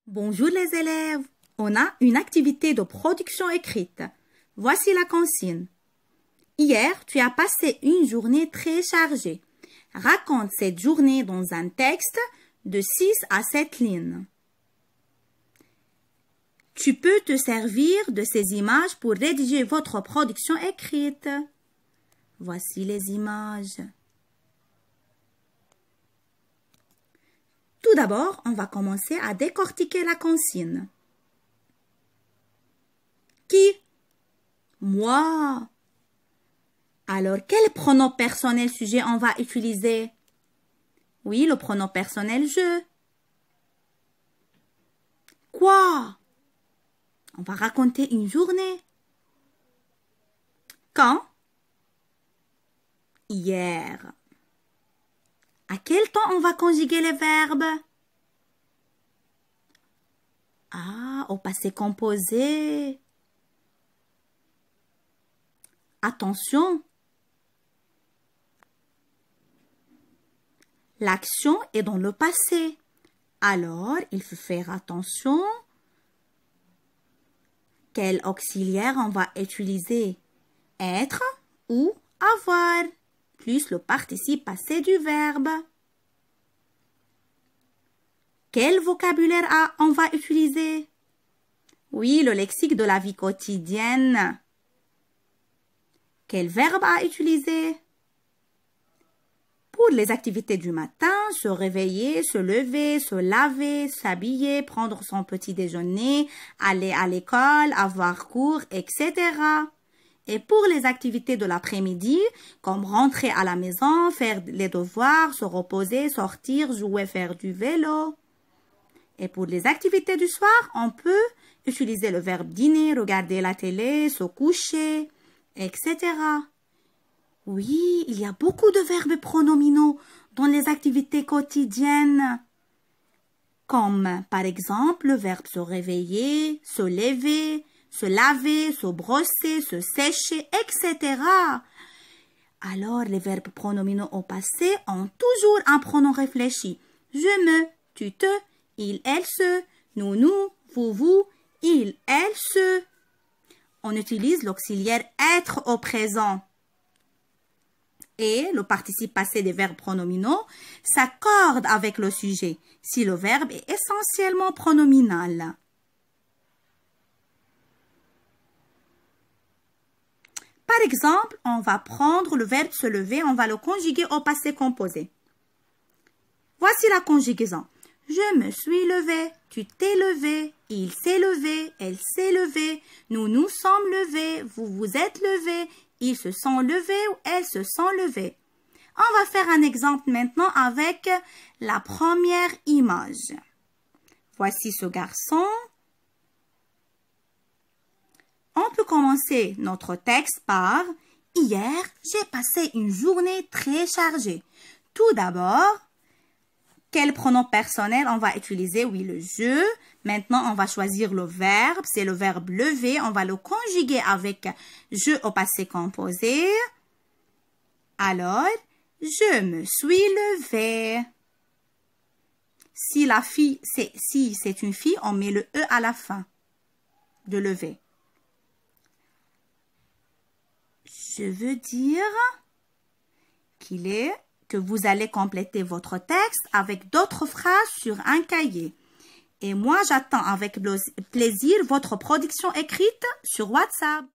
Bonjour les élèves, on a une activité de production écrite. Voici la consigne. Hier, tu as passé une journée très chargée. Raconte cette journée dans un texte de 6 à 7 lignes. Tu peux te servir de ces images pour rédiger votre production écrite. Voici les images. Tout d'abord, on va commencer à décortiquer la consigne. Qui? Moi. Alors, quel pronom personnel sujet on va utiliser? Oui, le pronom personnel je. Quoi? On va raconter une journée. Quand? Hier. À quel temps on va conjuguer les verbes? Ah, au passé composé. Attention. L'action est dans le passé. Alors, il faut faire attention. Quel auxiliaire on va utiliser? Être ou avoir, plus le participe passé du verbe. Quel vocabulaire on va utiliser? Oui, le lexique de la vie quotidienne. Quel verbe à utiliser? Pour les activités du matin, se réveiller, se lever, se laver, s'habiller, prendre son petit déjeuner, aller à l'école, avoir cours, etc. Et pour les activités de l'après-midi, comme rentrer à la maison, faire les devoirs, se reposer, sortir, jouer, faire du vélo. Et pour les activités du soir, on peut utiliser le verbe dîner, regarder la télé, se coucher, etc. Oui, il y a beaucoup de verbes pronominaux dans les activités quotidiennes. Comme, par exemple, le verbe se réveiller, se lever, se laver, se brosser, se sécher, etc. Alors, les verbes pronominaux au passé ont toujours un pronom réfléchi. Je me, tu te, il, elle, se, nous, vous, il, elle, se. On utilise l'auxiliaire être au présent. Et le participe passé des verbes pronominaux s'accorde avec le sujet si le verbe est essentiellement pronominal. Par exemple, on va prendre le verbe se lever, on va le conjuguer au passé composé. Voici la conjugaison. Je me suis levé, tu t'es levé, il s'est levé, elle s'est levée, nous nous sommes levés, vous vous êtes levés, ils se sont levés ou elles se sont levées. On va faire un exemple maintenant avec la première image. Voici ce garçon. On peut commencer notre texte par « Hier, j'ai passé une journée très chargée. » Tout d'abord, quel pronom personnel on va utiliser? Oui, le je. Maintenant, on va choisir le verbe. C'est le verbe lever. On va le conjuguer avec je au passé composé. Alors, je me suis levée. Si c'est une fille, on met le e à la fin de lever. Je veux dire que vous allez compléter votre texte avec d'autres phrases sur un cahier. Et moi, j'attends avec plaisir votre production écrite sur WhatsApp.